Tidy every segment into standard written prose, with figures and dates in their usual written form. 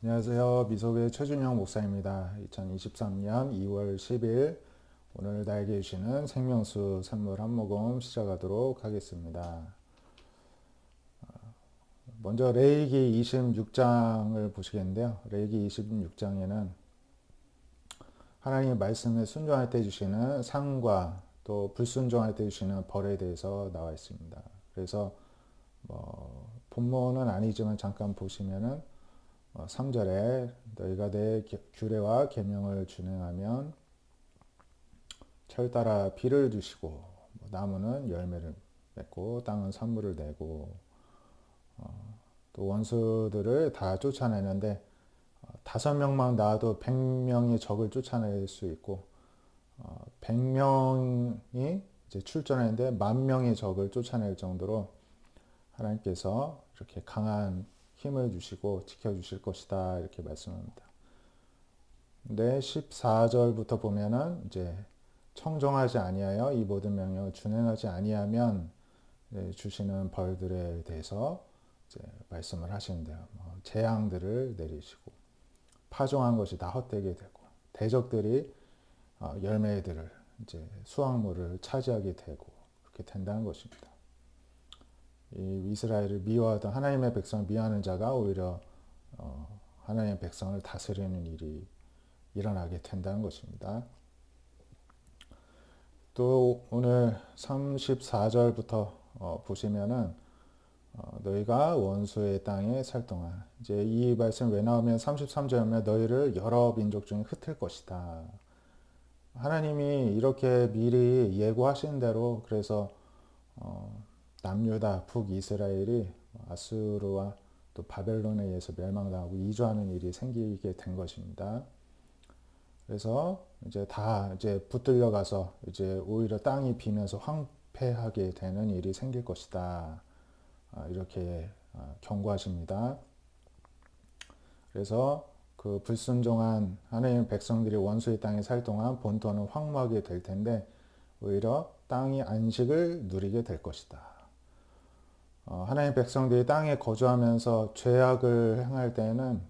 안녕하세요. 미소의 최준영 목사입니다. 2023년 2월 10일 오늘 나에게 주시는 생명수 선물 한 모금 시작하도록 하겠습니다. 먼저 레위기 26장을 보시겠는데요. 레위기 26장에는 하나님의 말씀에 순종할 때 주시는 상과 또 불순종할 때 주시는 벌에 대해서 나와 있습니다. 그래서 본문은 아니지만 잠깐 보시면은 3절에 너희가 내 규례와 계명을 준행하면 철 따라 비를 주시고 나무는 열매를 맺고 땅은 산물을 내고 또 원수들을 다 쫓아내는데 5명만 나와도 100명의 적을 쫓아낼 수 있고 100명이 이제 출전하는데 10,000명의 적을 쫓아낼 정도로 하나님께서 이렇게 강한 힘을 주시고 지켜주실 것이다 이렇게 말씀합니다. 근데 14절부터 보면은 이제 청정하지 아니하여 이 모든 명령을 준행하지 아니하면 주시는 벌들에 대해서 이제 말씀을 하시는데요. 재앙들을 내리시고 파종한 것이 다 헛되게 되고 대적들이 열매들을 이제 수확물을 차지하게 되고 그렇게 된다는 것입니다. 이 이스라엘을 미워하던 하나님의 백성을 미워하는 자가 오히려 하나님의 백성을 다스리는 일이 일어나게 된다는 것입니다. 또 오늘 34절부터 보시면은 너희가 원수의 땅에 살 동안 이제 이 말씀 왜 나오면 33절에 너희를 여러 민족 중에 흩을 것이다. 하나님이 이렇게 미리 예고하신 대로 그래서 남유다 북이스라엘이 아수르와 또 바벨론에 의해서 멸망당하고 이주하는 일이 생기게 된 것입니다. 그래서 이제 다 이제 붙들려 가서 이제 오히려 땅이 비면서 황폐하게 되는 일이 생길 것이다. 이렇게 경고하십니다. 그래서 그 불순종한 하나님의 백성들이 원수의 땅에 살 동안 본토는 황무하게 될 텐데 오히려 땅이 안식을 누리게 될 것이다. 하나님의 백성들이 땅에 거주하면서 죄악을 행할 때에는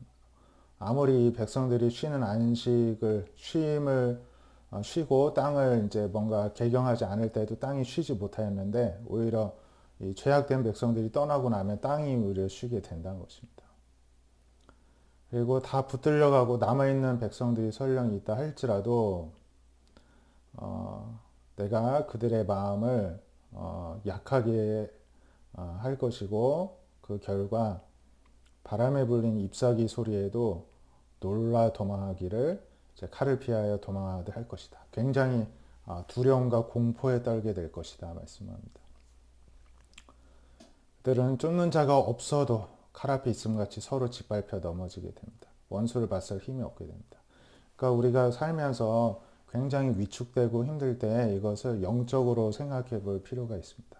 아무리 백성들이 쉬는 안식을 쉼을 쉬고 땅을 이제 뭔가 개경하지 않을 때도 땅이 쉬지 못하였는데 오히려 이 죄악된 백성들이 떠나고 나면 땅이 오히려 쉬게 된다는 것입니다. 그리고 다 붙들려가고 남아있는 백성들이 설령 있다 할지라도 내가 그들의 마음을 약하게 할 것이고 그 결과 바람에 불린 잎사귀 소리에도 놀라 도망하기를 칼을 피하여 도망하듯 할 것이다. 굉장히 두려움과 공포에 떨게 될 것이다 말씀합니다. 그들은 쫓는 자가 없어도 칼 앞에 있음 같이 서로 짓밟혀 넘어지게 됩니다. 원수를 맞설 힘이 없게 됩니다. 그러니까 우리가 살면서 굉장히 위축되고 힘들 때 이것을 영적으로 생각해 볼 필요가 있습니다.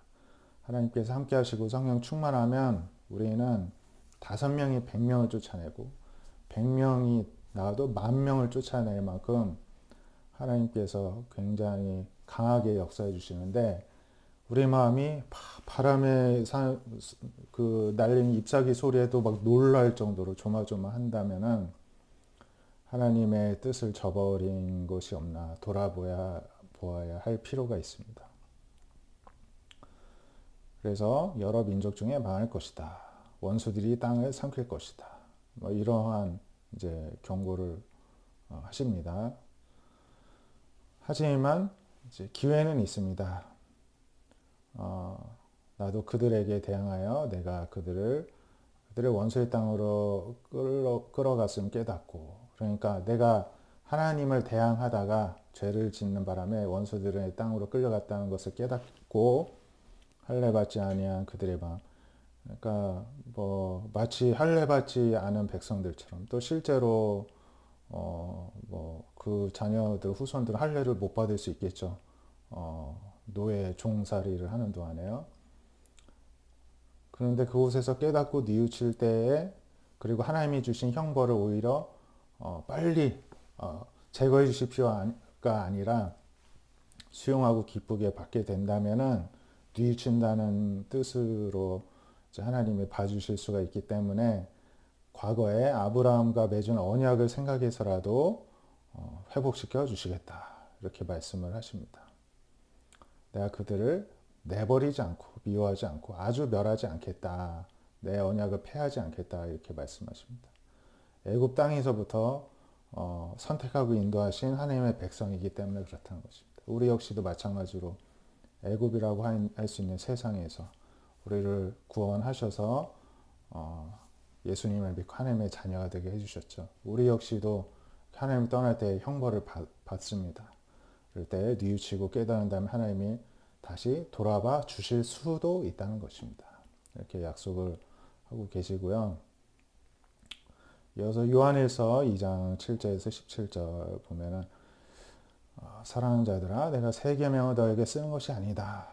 하나님께서 함께 하시고 성령 충만하면 우리는 5명이 100명을 쫓아내고 100명이 나와도 10,000명을 쫓아낼 만큼 하나님께서 굉장히 강하게 역사해 주시는데 우리 마음이 바람에 그 날리는 잎사귀 소리에도 막 놀랄 정도로 조마조마한다면은 하나님의 뜻을 저버린 것이 없나 보아야 할 필요가 있습니다. 그래서 여러 민족 중에 망할 것이다. 원수들이 땅을 삼킬 것이다. 이러한 이제 경고를 하십니다. 하지만 이제 기회는 있습니다. 나도 그들에게 대항하여 내가 그들의 원수의 땅으로 끌어갔음 깨닫고 그러니까 내가 하나님을 대항하다가 죄를 짓는 바람에 원수들의 땅으로 끌려갔다는 것을 깨닫고 할례 받지 아니한 그들의 마음 그러니까 마치 할례 받지 않은 백성들처럼 또 실제로 그 자녀들 후손들은 할례를 못 받을 수 있겠죠. 노예 종살이를 하는 동안에요. 그런데 그곳에서 깨닫고 뉘우칠 때에 그리고 하나님이 주신 형벌을 오히려 빨리 제거해 주실 필요가 아니라 수용하고 기쁘게 받게 된다면은 뉘우친다는 뜻으로 하나님이 봐주실 수가 있기 때문에 과거에 아브라함과 맺은 언약을 생각해서라도 회복시켜 주시겠다. 이렇게 말씀을 하십니다. 내가 그들을 내버리지 않고 미워하지 않고 아주 멸하지 않겠다. 내 언약을 폐하지 않겠다. 이렇게 말씀하십니다. 애굽 땅에서부터 선택하고 인도하신 하나님의 백성이기 때문에 그렇다는 것입니다. 우리 역시도 마찬가지로 애굽이라고 할 수 있는 세상에서 우리를 구원하셔서 예수님을 믿고 하나님의 자녀가 되게 해주셨죠. 우리 역시도 하나님 떠날 때 형벌을 받습니다. 그럴 때 뉘우치고 깨달은 다음에 하나님이 다시 돌아봐 주실 수도 있다는 것입니다. 이렇게 약속을 하고 계시고요. 이어서 요한일서 2장 7절에서 17절 보면은 사랑하는 자들아 내가 새 계명을 너에게 쓰는 것이 아니다.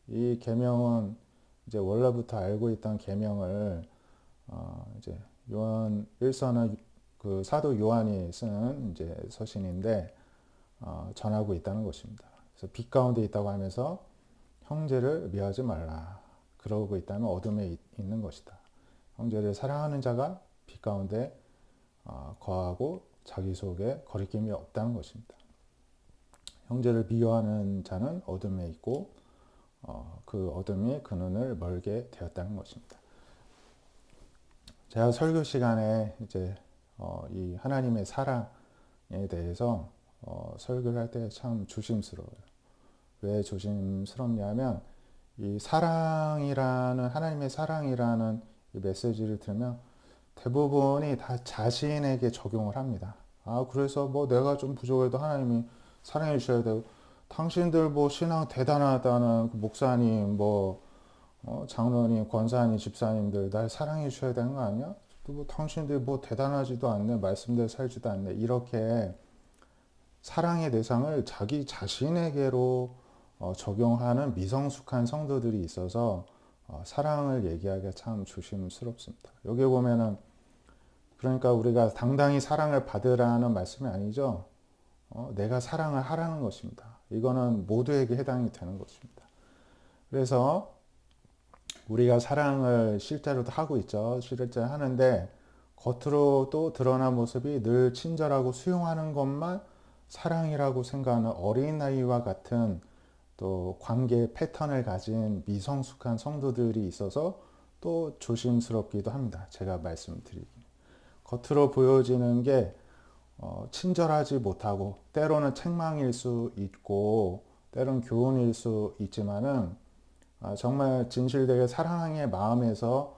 이 계명은 이제 원래부터 알고 있던 계명을 이제 요한 1서는 그 사도 요한이 쓴 이제 서신인데 전하고 있다는 것입니다. 그래서 빛 가운데 있다고 하면서 형제를 미워하지 말라. 그러고 있다면 어둠에 있는 것이다. 형제를 사랑하는 자가 빛 가운데 거하고 자기 속에 거리낌이 없다는 것입니다. 형제를 미워하는 자는 어둠에 있고 그 어둠이 그 눈을 멀게 되었다는 것입니다. 제가 설교 시간에 이제 이 하나님의 사랑에 대해서 설교를 할 때 참 조심스러워요. 왜 조심스럽냐면 이 사랑이라는 하나님의 사랑이라는 이 메시지를 들으면 대부분이 다 자신에게 적용을 합니다. 그래서 뭐 내가 좀 부족해도 하나님이 사랑해 주셔야 되고 당신들 뭐 신앙 대단하다는 그 목사님 뭐 장로님, 권사님, 집사님들 날 사랑해 주셔야 되는 거 아니야? 또 뭐 당신들 뭐 대단하지도 않네, 말씀대로 살지도 않네. 이렇게 사랑의 대상을 자기 자신에게로 적용하는 미성숙한 성도들이 있어서 사랑을 얘기하기가 참 조심스럽습니다. 여기 보면은 그러니까 우리가 당당히 사랑을 받으라는 말씀이 아니죠. 내가 사랑을 하라는 것입니다. 이거는 모두에게 해당이 되는 것입니다. 그래서 우리가 사랑을 실제로도 하고 있죠. 실제 하는데 겉으로 또 드러난 모습이 늘 친절하고 수용하는 것만 사랑이라고 생각하는 어린아이와 같은 또 관계 패턴을 가진 미성숙한 성도들이 있어서 또 조심스럽기도 합니다. 제가 말씀드리기. 겉으로 보여지는 게 친절하지 못하고 때로는 책망일 수 있고 때로는 교훈일 수 있지만은 정말 진실되게 사랑의 마음에서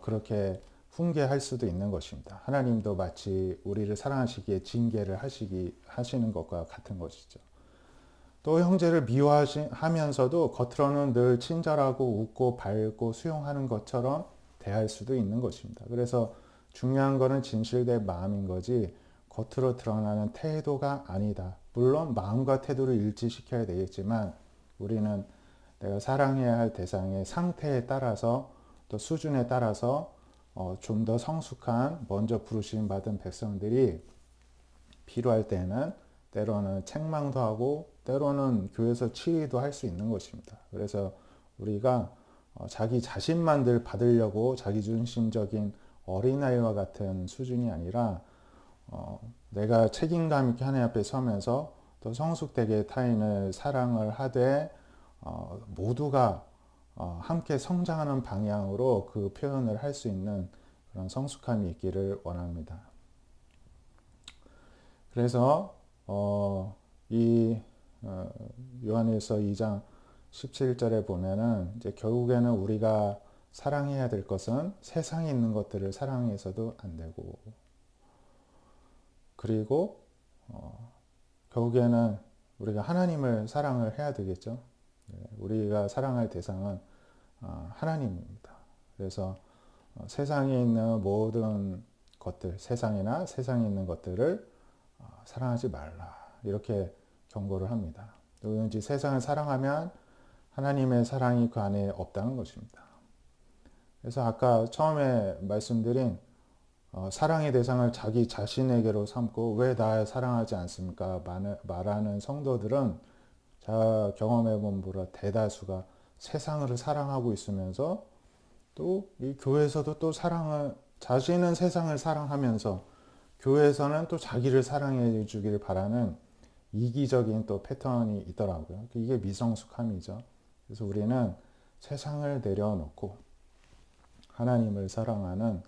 그렇게 훈계할 수도 있는 것입니다. 하나님도 마치 우리를 사랑하시기에 징계를 하시는 것과 같은 것이죠. 또 형제를 미워하면서도 겉으로는 늘 친절하고 웃고 밝고 수용하는 것처럼 대할 수도 있는 것입니다. 그래서 중요한 것은 진실된 마음인 거지 겉으로 드러나는 태도가 아니다. 물론 마음과 태도를 일치시켜야 되겠지만 우리는 내가 사랑해야 할 대상의 상태에 따라서 또 수준에 따라서 좀 더 성숙한 먼저 부르심 받은 백성들이 필요할 때는 때로는 책망도 하고 때로는 교회에서 치의도 할 수 있는 것입니다. 그래서 우리가 자기 자신만 늘 받으려고 자기중심적인 어린아이와 같은 수준이 아니라 내가 책임감 있게 하나님 앞에 서면서 또 성숙되게 타인을 사랑을 하되 모두가 함께 성장하는 방향으로 그 표현을 할 수 있는 그런 성숙함이 있기를 원합니다. 그래서 이 요한일서 2장 17절에 보면은 이제 결국에는 우리가 사랑해야 될 것은 세상에 있는 것들을 사랑해서도 안 되고 그리고 결국에는 우리가 하나님을 사랑을 해야 되겠죠. 우리가 사랑할 대상은 하나님입니다. 그래서 세상에 있는 모든 것들, 세상이나 세상에 있는 것들을 사랑하지 말라. 이렇게 경고를 합니다. 누구든지 세상을 사랑하면 하나님의 사랑이 그 안에 없다는 것입니다. 그래서 아까 처음에 말씀드린 사랑의 대상을 자기 자신에게로 삼고 왜 날 사랑하지 않습니까? 말하는 성도들은 제가 경험해본 바로 대다수가 세상을 사랑하고 있으면서 또 이 교회에서도 또 사랑을 자신은 세상을 사랑하면서 교회에서는 또 자기를 사랑해 주기를 바라는 이기적인 또 패턴이 있더라고요. 이게 미성숙함이죠. 그래서 우리는 세상을 내려놓고 하나님을 사랑하는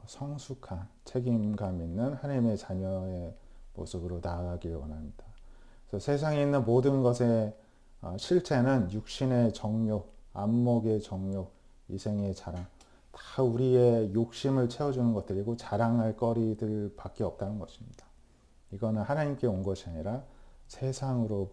성숙한 책임감 있는 하나님의 자녀의 모습으로 나아가길 원합니다. 그래서 세상에 있는 모든 것의 실체는 육신의 정욕, 안목의 정욕, 이생의 자랑, 다 우리의 욕심을 채워주는 것들이고 자랑할 거리들밖에 없다는 것입니다. 이거는 하나님께 온 것이 아니라 세상으로부터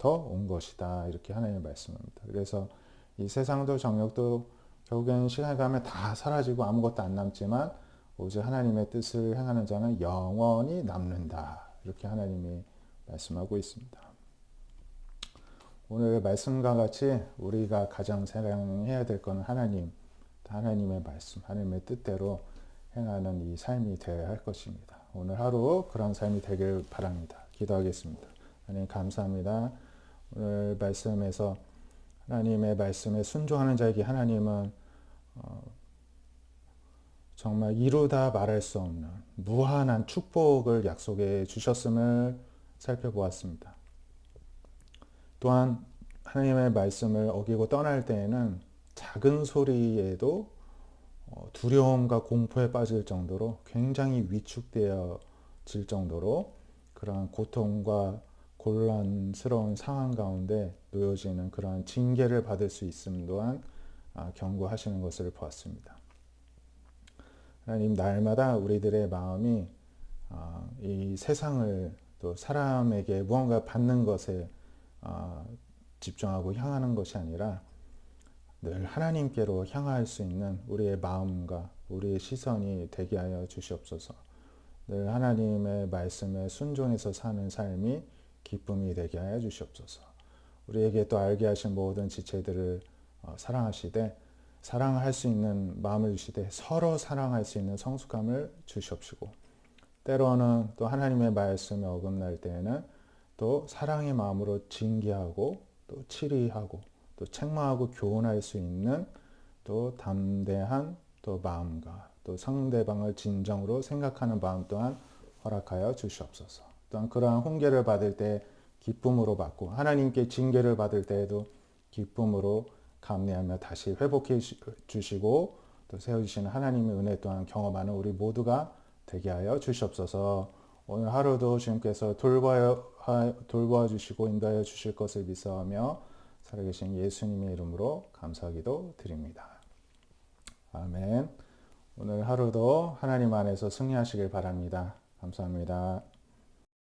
온 것이다. 이렇게 하나님이 말씀합니다. 그래서 이 세상도 정욕도 결국에는 시간이 가면 다 사라지고 아무것도 안 남지만 오직 하나님의 뜻을 행하는 자는 영원히 남는다. 이렇게 하나님이 말씀하고 있습니다. 오늘 말씀과 같이 우리가 가장 사랑해야 될 것은 하나님의 말씀, 하나님의 뜻대로 행하는 이 삶이 되어야 할 것입니다. 오늘 하루 그런 삶이 되길 바랍니다. 기도하겠습니다. 하나님 감사합니다. 오늘 말씀에서 하나님의 말씀에 순종하는 자에게 하나님은 정말 이루다 말할 수 없는 무한한 축복을 약속해 주셨음을 살펴보았습니다. 또한 하나님의 말씀을 어기고 떠날 때에는 작은 소리에도 두려움과 공포에 빠질 정도로 굉장히 위축되어질 정도로 그러한 고통과 곤란스러운 상황 가운데 놓여지는 그러한 징계를 받을 수 있음 또한 경고하시는 것을 보았습니다. 하나님, 날마다 우리들의 마음이 이 세상을 또 사람에게 무언가 받는 것에 집중하고 향하는 것이 아니라 늘 하나님께로 향할 수 있는 우리의 마음과 우리의 시선이 되게 하여 주시옵소서. 늘 하나님의 말씀에 순종해서 사는 삶이 기쁨이 되게 하여 주시옵소서. 우리에게 또 알게 하신 모든 지체들을 사랑하시되 사랑할 수 있는 마음을 주시되 서로 사랑할 수 있는 성숙함을 주시옵시고 때로는 또 하나님의 말씀에 어긋날 때에는 또 사랑의 마음으로 징계하고 또 치리하고 또 책망하고 교훈할 수 있는 또 담대한 또 마음과 또 상대방을 진정으로 생각하는 마음 또한 허락하여 주시옵소서. 또한 그러한 훈계를 받을 때 기쁨으로 받고 하나님께 징계를 받을 때에도 기쁨으로 감내하며 다시 회복해 주시고 또 세워주시는 하나님의 은혜 또한 경험하는 우리 모두가 되게 하여 주시옵소서. 오늘 하루도 주님께서 돌보아 주시고 인도하여 주실 것을 믿사오며 살아계신 예수님의 이름으로 감사하기도 드립니다. 아멘. 오늘 하루도 하나님 안에서 승리하시길 바랍니다. 감사합니다.